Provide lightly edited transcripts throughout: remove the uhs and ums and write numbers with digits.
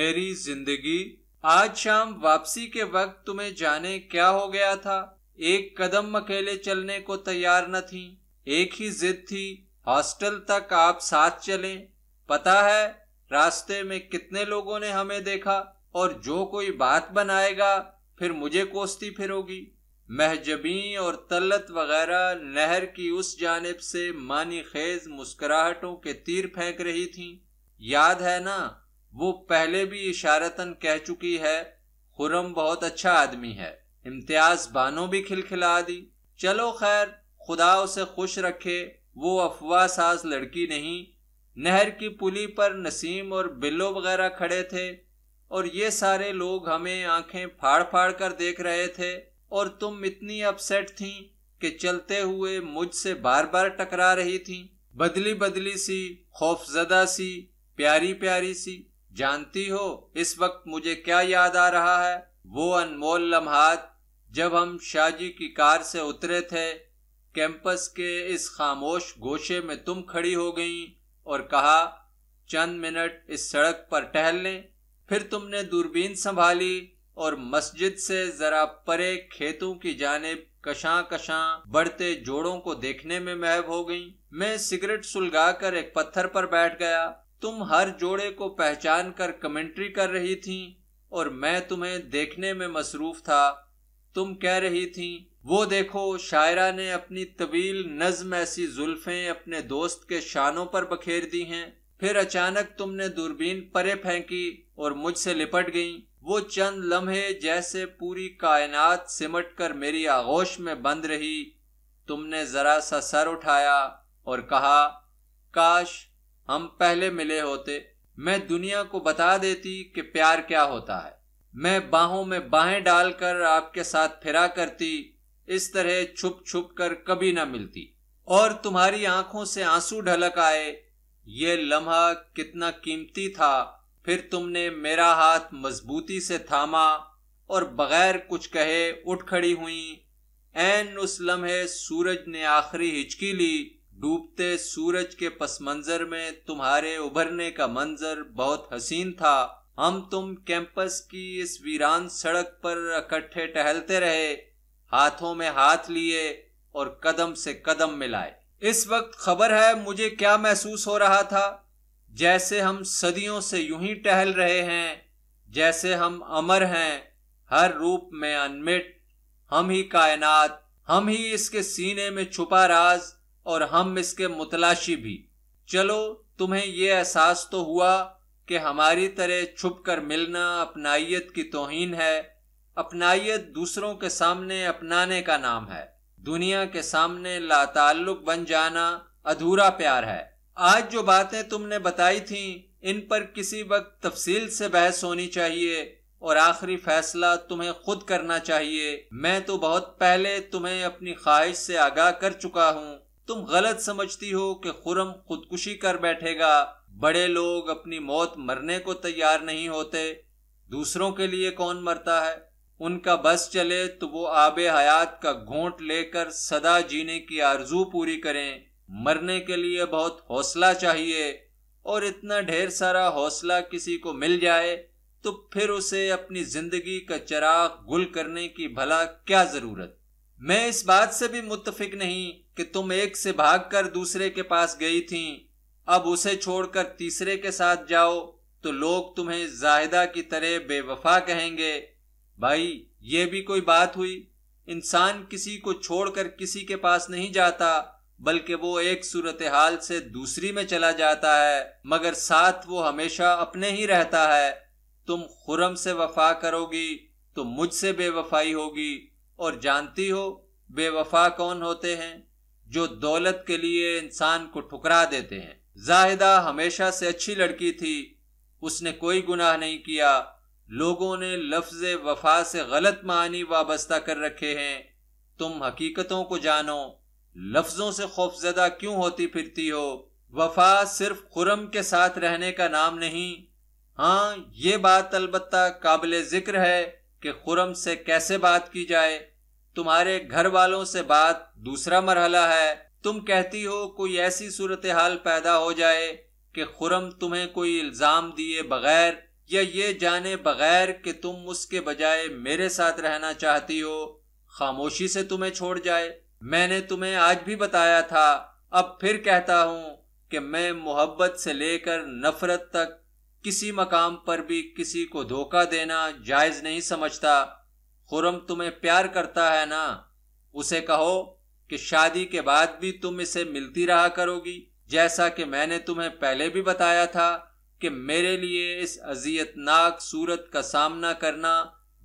मेरी जिंदगी। आज शाम वापसी के वक्त तुम्हें जाने क्या हो गया था। एक कदम अकेले चलने को तैयार न थी। एक ही जिद थी, हॉस्टल तक आप साथ चलें। पता है रास्ते में कितने लोगों ने हमें देखा, और जो कोई बात बनाएगा फिर मुझे कोसती फिरोगी। महजबी और तल्लत वगैरह नहर की उस जानिब से मानी खेज मुस्कुराहटों के तीर फेंक रही थीं। याद है ना, वो पहले भी इशारतन कह चुकी है, खुर्रम बहुत अच्छा आदमी है। इम्तियाज बानो भी खिलखिला दी। चलो खैर, खुदा उसे खुश रखे, वो अफवाह साज लड़की नहीं। नहर की पुली पर नसीम और बिल्लो वगैरह खड़े थे, और ये सारे लोग हमें आंखें फाड़ फाड़ कर देख रहे थे, और तुम इतनी अपसेट थीं कि चलते हुए मुझसे बार बार टकरा रही थीं। बदली बदली सी, खौफजदा सी, प्यारी प्यारी सी। जानती हो इस वक्त मुझे क्या याद आ रहा है? वो अनमोल लम्हात जब हम शाहजी की कार से उतरे थे। कैंपस के इस खामोश गोशे में तुम खड़ी हो गईं और कहा, चंद मिनट इस सड़क पर टहल लें। फिर तुमने दूरबीन संभाली और मस्जिद से जरा परे खेतों की जानिब कशां कशां बढ़ते जोड़ों को देखने में महव हो गईं। मैं सिगरेट सुलगाकर एक पत्थर पर बैठ गया। तुम हर जोड़े को पहचान कर कमेंट्री कर रही थीं, और मैं तुम्हें देखने में मसरूफ था। तुम कह रही थीं, वो देखो शायरा ने अपनी तवील नज्म ऐसी जुल्फें अपने दोस्त के शानों पर बखेर दी हैं। फिर अचानक तुमने दूरबीन परे फेंकी और मुझसे लिपट गईं। वो चंद लम्हे जैसे पूरी कायनात सिमट कर मेरी आगोश में बंद रही। तुमने जरा सा सर उठाया और कहा, काश हम पहले मिले होते। मैं दुनिया को बता देती कि प्यार क्या होता है। मैं बाहों में बाहें डालकर आपके साथ फिरा करती। इस तरह छुप छुप कर कभी ना मिलती, और तुम्हारी आंखों से आंसू ढलक आए। ये लम्हा कितना कीमती था। फिर तुमने मेरा हाथ मजबूती से थामा और बगैर कुछ कहे उठ खड़ी हुई। ऐन उस लम्हे सूरज ने आखिरी हिचकी ली। डूबते सूरज के पस मंजर में तुम्हारे उभरने का मंजर बहुत हसीन था। हम तुम कैंपस की इस वीरान सड़क पर इकट्ठे टहलते रहे, हाथों में हाथ लिए और कदम से कदम मिलाए। इस वक्त खबर है मुझे क्या महसूस हो रहा था? जैसे हम सदियों से यूं ही टहल रहे हैं, जैसे हम अमर हैं, हर रूप में अनमिट। हम ही कायनात, हम ही इसके सीने में छुपा राज, और हम इसके मुतलाशी भी। चलो, तुम्हें यह एहसास तो हुआ कि हमारी तरह छुप कर मिलना अपनाइयत की तौहीन है। अपनाइयत दूसरों के सामने अपनाने का नाम है। दुनिया के सामने लाताल्लुक बन जाना अधूरा प्यार है। आज जो बातें तुमने बताई थीं, इन पर किसी वक्त तफसील से बहस होनी चाहिए, और आखिरी फैसला तुम्हें खुद करना चाहिए। मैं तो बहुत पहले तुम्हें अपनी ख्वाहिश से आगाह कर चुका हूँ। तुम गलत समझती हो कि खुर्रम खुदकुशी कर बैठेगा। बड़े लोग अपनी मौत मरने को तैयार नहीं होते। दूसरों के लिए कौन मरता है? उनका बस चले तो वो आबे हयात का घोंट लेकर सदा जीने की आरजू पूरी करें। मरने के लिए बहुत हौसला चाहिए, और इतना ढेर सारा हौसला किसी को मिल जाए तो फिर उसे अपनी जिंदगी का चिराग गुल करने की भला क्या जरूरत। मैं इस बात से भी मुत्तफिक नहीं कि तुम एक से भागकर दूसरे के पास गई थीं। अब उसे छोड़कर तीसरे के साथ जाओ तो लोग तुम्हें जाहिदा की तरह बेवफा कहेंगे। भाई, ये भी कोई बात हुई? इंसान किसी को छोड़कर किसी के पास नहीं जाता, बल्कि वो एक सूरत हाल से दूसरी में चला जाता है, मगर साथ वो हमेशा अपने ही रहता है। तुम खुर्रम से वफा करोगी तो मुझसे बेवफाई होगी। और जानती हो बेवफा कौन होते हैं? जो दौलत के लिए इंसान को ठुकरा देते हैं। जाहिदा हमेशा से अच्छी लड़की थी। उसने कोई गुनाह नहीं किया। लोगों ने लफ्ज वफा से गलत मानी वाबस्ता कर रखे हैं। तुम हकीकतों को जानो। लफ्जों से खौफजदा क्यों होती फिरती हो? वफा सिर्फ खुर्रम के साथ रहने का नाम नहीं। हाँ, ये बात अलबत्ता काबिल जिक्र है कि खुर्रम से कैसे बात की जाए। तुम्हारे घर वालों से बात दूसरा मरहला है। तुम कहती हो कोई ऐसी सूरत हाल पैदा हो जाए कि खुर्रम तुम्हें कोई इल्जाम दिए बगैर या ये जाने बगैर कि तुम उसके बजाय मेरे साथ रहना चाहती हो, खामोशी से तुम्हें छोड़ जाए? मैंने तुम्हें आज भी बताया था, अब फिर कहता हूं कि मैं मोहब्बत से लेकर नफरत तक किसी मकाम पर भी किसी को धोखा देना जायज नहीं समझता। खुर्रम तुम्हें प्यार करता है ना, उसे कहो कि शादी के बाद भी तुम इसे मिलती रहा करोगी। जैसा कि मैंने तुम्हें पहले भी बताया था कि मेरे लिए इस अजियतनाक सूरत का सामना करना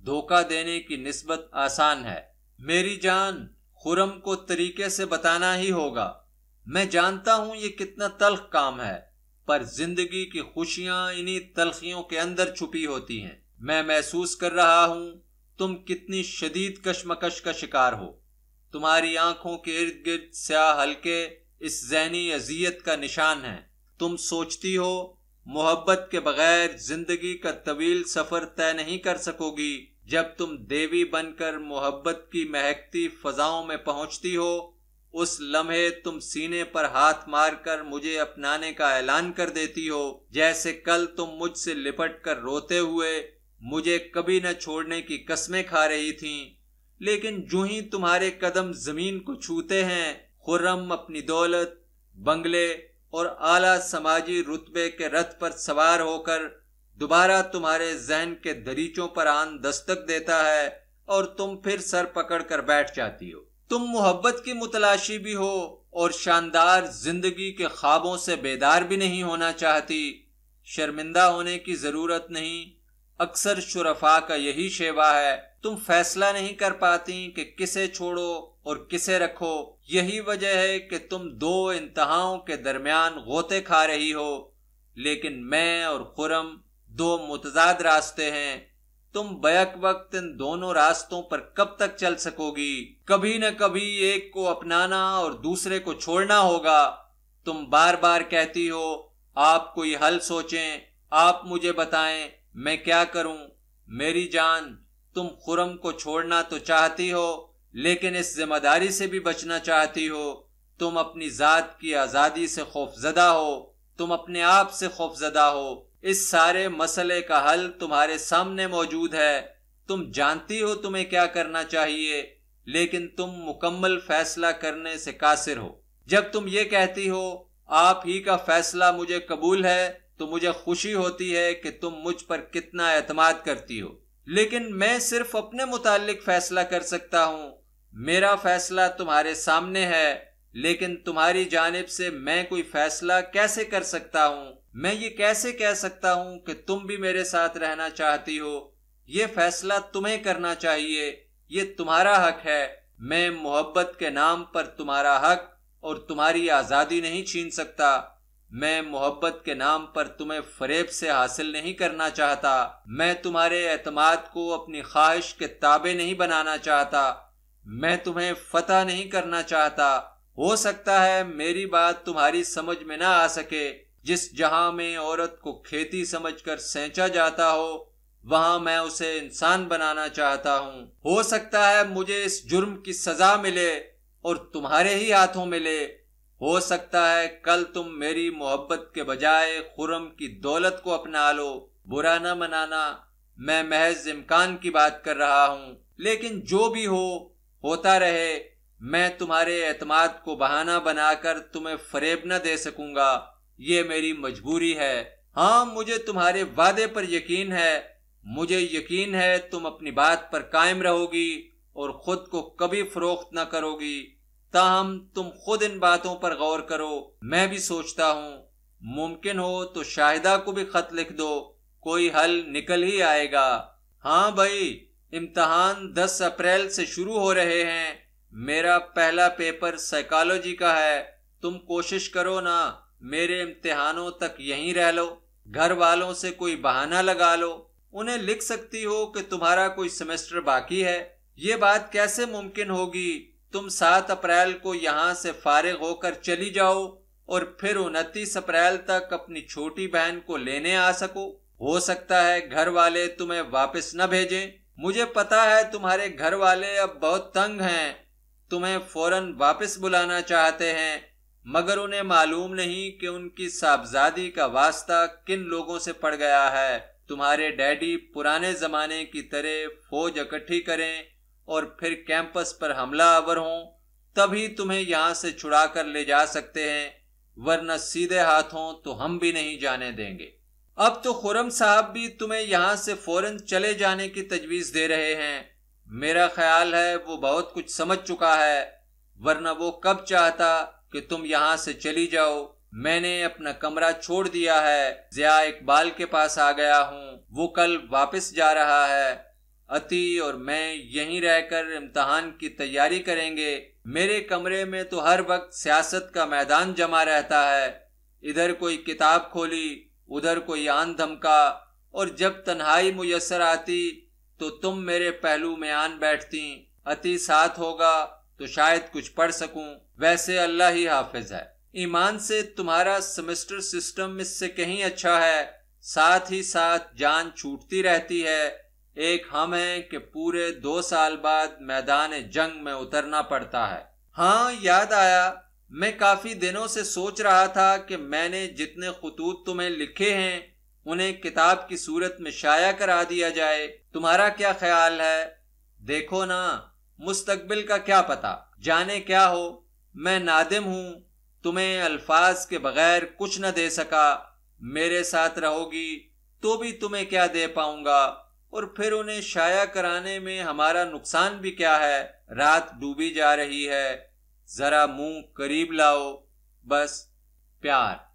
धोखा देने की निस्बत आसान है। मेरी जान, खुर्रम को तरीके से बताना ही होगा। मैं जानता हूं ये कितना तल्ख काम है, पर जिंदगी की खुशियां इन्हीं तल्खियों के अंदर छुपी होती हैं। मैं महसूस कर रहा हूं तुम कितनी शदीद कशमकश का शिकार हो। तुम्हारी आंखों के इर्द गिर्द स्याह हल्के इस ज़हनी अजियत का निशान है। तुम सोचती हो मोहब्बत के बगैर जिंदगी का तवील सफर तय नहीं कर सकोगी। जब तुम देवी बनकर मोहब्बत की महकती फजाओं में पहुंचती हो, उस लम्हे तुम सीने पर हाथ मारकर मुझे अपनाने का ऐलान कर देती हो, जैसे कल तुम मुझसे लिपट कर रोते हुए मुझे कभी न छोड़ने की कसमें खा रही थीं। लेकिन जो ही तुम्हारे कदम जमीन को छूते हैं, खुर्रम अपनी दौलत, बंगले और आला समाजी रुतबे के रथ पर सवार होकर दोबारा तुम्हारे जहन के दरीचों पर आन दस्तक देता है और तुम फिर सर पकड़ कर बैठ जाती हो। तुम मोहब्बत की मुतलाशी भी हो और शानदार जिंदगी के ख्वाबों से बेदार भी नहीं होना चाहती। शर्मिंदा होने की जरूरत नहीं, अक्सर शुरफा का यही शेवा है। तुम फैसला नहीं कर पाती कि किसे छोड़ो और किसे रखो। यही वजह है कि तुम दो इंतहाओं के दरमियान गोते खा रही हो। लेकिन मैं और खुर्रम दो मुतजाद रास्ते हैं। तुम बैक वक्त इन दोनों रास्तों पर कब तक चल सकोगी? कभी न कभी एक को अपनाना और दूसरे को छोड़ना होगा। तुम बार बार कहती हो आप कोई हल सोचें, आप मुझे बताएं मैं क्या करूं। मेरी जान, तुम खुर्रम को छोड़ना तो चाहती हो, लेकिन इस जिम्मेदारी से भी बचना चाहती हो। तुम अपनी जात की आजादी से खौफजदा हो, तुम अपने आप से खौफजदा हो। इस सारे मसले का हल तुम्हारे सामने मौजूद है। तुम जानती हो तुम्हें क्या करना चाहिए, लेकिन तुम मुकम्मल फैसला करने से कासिर हो। जब तुम ये कहती हो आप ही का फैसला मुझे कबूल है, तो मुझे खुशी होती है कि तुम मुझ पर कितना एतमाद करती हो। लेकिन मैं सिर्फ अपने मुतालिक फैसला कर सकता हूँ। मेरा फैसला तुम्हारे सामने है, लेकिन तुम्हारी जानिब से मैं कोई फैसला कैसे कर सकता हूँ? मैं ये कैसे कह सकता हूँ कि तुम भी मेरे साथ रहना चाहती हो? ये फैसला तुम्हें करना चाहिए, ये तुम्हारा हक है। मैं मोहब्बत के नाम पर तुम्हारा हक और तुम्हारी आज़ादी नहीं छीन सकता। मैं मोहब्बत के नाम पर तुम्हें फरेब से हासिल नहीं करना चाहता। मैं तुम्हारे एतमाद को अपनी ख्वाहिश के ताबे नहीं बनाना चाहता। मैं तुम्हें फतह नहीं करना चाहता। हो सकता है मेरी बात तुम्हारी समझ में ना आ सके। जिस जहां में औरत को खेती समझकर सेंचा जाता हो, वहां मैं उसे इंसान बनाना चाहता हूं। हो सकता है मुझे इस जुर्म की सजा मिले और तुम्हारे ही हाथों मिले। हो सकता है कल तुम मेरी मोहब्बत के बजाय खुर्रम की दौलत को अपना लो। बुरा न मनाना, मैं महज इम्कान की बात कर रहा हूं। लेकिन जो भी हो, होता रहे। मैं तुम्हारे एतमाद को बहाना बनाकर तुम्हें फरेब न दे सकूंगा। ये मेरी मजबूरी है। हाँ, मुझे तुम्हारे वादे पर यकीन है। मुझे यकीन है तुम अपनी बात पर कायम रहोगी और खुद को कभी फरोख्त न करोगी। ताहम तुम खुद इन बातों पर गौर करो। मैं भी सोचता हूँ, मुमकिन हो तो शाहिदा को भी खत लिख दो, कोई हल निकल ही आएगा। हाँ भाई, इम्तहान 10 अप्रैल से शुरू हो रहे हैं। मेरा पहला पेपर साइकोलॉजी का है। तुम कोशिश करो ना, मेरे इम्तिहानों तक यहीं रह लो। घर वालों से कोई बहाना लगा लो। उन्हें लिख सकती हो कि तुम्हारा कोई सेमेस्टर बाकी है। ये बात कैसे मुमकिन होगी? तुम 7 अप्रैल को यहाँ से फारिग होकर चली जाओ और फिर 29 अप्रैल तक अपनी छोटी बहन को लेने आ सको। हो सकता है घर वाले तुम्हें वापस न भेजें। मुझे पता है तुम्हारे घर वाले अब बहुत तंग हैं, तुम्हें फौरन वापस बुलाना चाहते हैं, मगर उन्हें मालूम नहीं कि उनकी साहबजादी का वास्ता किन लोगों से पड़ गया है। तुम्हारे डैडी पुराने जमाने की तरह फौज इकट्ठी करें और फिर कैंपस पर हमला आवर हों, तभी तुम्हें यहां से छुड़ा कर ले जा सकते हैं, वरना सीधे हाथों तो हम भी नहीं जाने देंगे। अब तो खुर्रम साहब भी तुम्हें यहां से फौरन चले जाने की तजवीज दे रहे हैं। मेरा ख्याल है वो बहुत कुछ समझ चुका है, वरना वो कब चाहता कि तुम यहां से चली जाओ। मैंने अपना कमरा छोड़ दिया है, ज़िया इकबाल के पास आ गया हूँ, वो कल वापस जा रहा है। अती और मैं यहीं रहकर इम्तहान की तैयारी करेंगे। मेरे कमरे में तो हर वक्त सियासत का मैदान जमा रहता है, इधर कोई किताब खोली, उधर कोई आन धमका, और जब तन्हाई मुयस्सर आती तो तुम मेरे पहलू में आन बैठती। अति साथ होगा तो शायद कुछ पढ़ सकूं, वैसे अल्लाह ही हाफिज है। ईमान से तुम्हारा सेमेस्टर सिस्टम इससे कहीं अच्छा है, साथ ही साथ जान छूटती रहती है। एक हम हैं कि पूरे 2 साल बाद मैदान जंग में उतरना पड़ता है। हाँ, याद आया, मैं काफी दिनों से सोच रहा था कि मैंने जितने खुतूत तुम्हें लिखे हैं उन्हें किताब की सूरत में शाया करा दिया जाए। तुम्हारा क्या ख्याल है? देखो ना, मुस्तकबिल का क्या पता, जाने क्या हो। मैं नादिम हूं, तुम्हें अल्फाज के बगैर कुछ न दे सका। मेरे साथ रहोगी तो भी तुम्हें क्या दे पाऊंगा, और फिर उन्हें शाया कराने में हमारा नुकसान भी क्या है। रात डूबी जा रही है, जरा मुंह करीब लाओ, बस। प्यार।